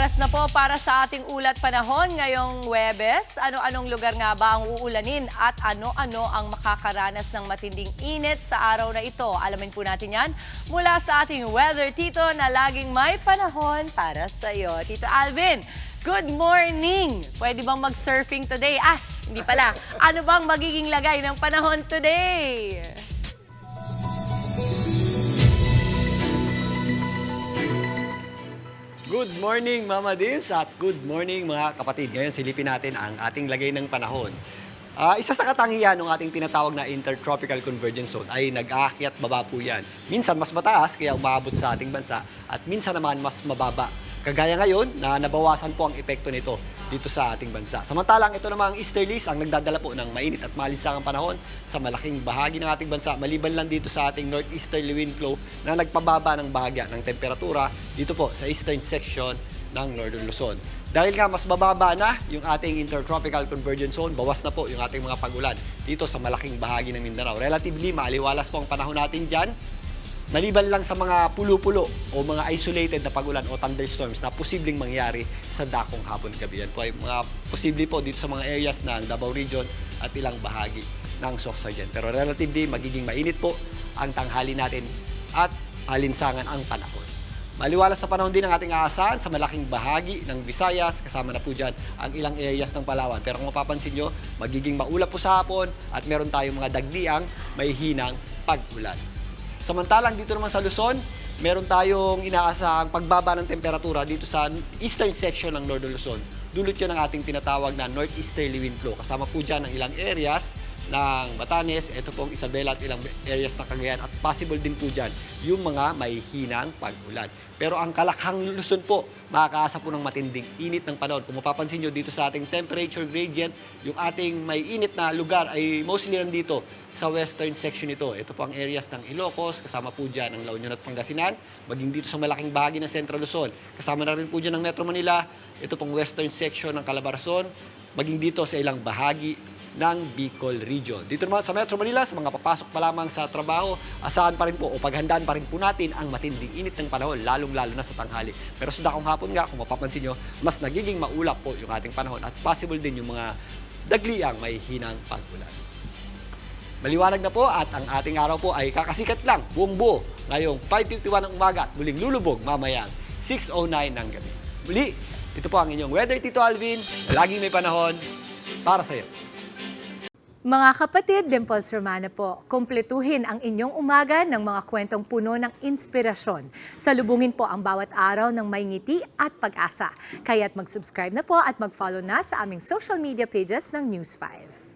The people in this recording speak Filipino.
Oras na po para sa ating ulat panahon ngayong Huwebes. Ano-anong lugar nga ba ang uulanin at ano-ano ang makakaranas ng matinding init sa araw na ito? Alamin po natin yan mula sa ating weather tito na laging may panahon para sa iyo. Tito Alvin, good morning! Pwede bang mag-surfing today? Hindi pala. Ano bang magiging lagay ng panahon today? Good morning, Mama Dims, at good morning mga kapatid. Ngayon silipin natin ang ating lagay ng panahon. Isa sa katangian ng ating tinatawag na Intertropical Convergence Zone ay nag-aakyat baba po yan. Minsan mas mataas kaya umaabot sa ating bansa at minsan naman mas mababa. Kagaya ngayon na nabawasan po ang epekto nito dito sa ating bansa. Samantalang ito namang easterlies ang nagdadala po ng mainit at malisangang panahon sa malaking bahagi ng ating bansa. Maliban lang dito sa ating northeasterly wind flow na nagpababa ng bahagya ng temperatura dito po sa eastern section ng Northern Luzon. Dahil nga mas bababa na yung ating Intertropical Convergence Zone, bawas na po yung ating mga pag-ulan dito sa malaking bahagi ng Mindanao. Relatively maaliwalas po ang panahon natin dyan. Maliban lang sa mga pulo-pulo o mga isolated na pag-ulan o thunderstorms na posibleng mangyari sa dakong hapon gabi. Yan po ay mga posible po dito sa mga areas ng Davao Region at ilang bahagi ng Sorsogon. Pero relatively magiging mainit po ang tanghali natin at alinsangan ang panahon. Maliwalas sa panahon din ang ating aasahan sa malaking bahagi ng Visayas, kasama na po dyan ang ilang areas ng Palawan. Pero kung mapapansin nyo, magiging maulap po sa hapon at meron tayong mga dagdiang may hinang pag-ulan. Samantalang dito naman sa Luzon, meron tayong inaasahang pagbaba ng temperatura dito sa eastern section ng Northern Luzon. Dulot yan ng ating tinatawag na northeasterly wind flow. Kasama po dyan ang ilang areas ng Batanes, ito pong Isabela at ilang areas ng Cagayan at possible din po dyan yung mga may hinang pag-ulan. Pero ang Kalakhang Luzon po, makakaasa po ng matinding init ng panahon. Kung mapapansin nyo dito sa ating temperature gradient, yung ating may init na lugar ay mostly nandito sa western section nito. Ito po ang areas ng Ilocos, kasama po dyan ang La Union at Pangasinan, maging dito sa malaking bahagi ng Central Luzon. Kasama na rin po dyan ang Metro Manila, ito pong western section ng Calabarzon, maging dito sa ilang bahagi ng Bicol Region. Dito naman sa Metro Manila, sa mga papasok pa lamang sa trabaho, asahan pa rin po o paghandaan pa rin po natin ang matinding init ng panahon, lalong-lalo na sa tanghali. Pero sa dakong hapon nga, kung mapapansin nyo, mas nagiging maulap po yung ating panahon at possible din yung mga dagliang may hinang pag-ulan. Maliwanag na po at ang ating araw po ay kakasikat lang, buong buo, ngayong 5:51 ng umaga at muling lulubog mamayang 6:09 ng gabi. Muli, ito po ang inyong Weather Tito Alvin, laging may panahon para sa iyo. Mga kapatid, Dimples Romana po, kumpletuhin ang inyong umaga ng mga kwentong puno ng inspirasyon. Salubungin po ang bawat araw ng may ngiti at pag-asa. Kaya't mag-subscribe na po at mag-follow na sa aming social media pages ng News 5.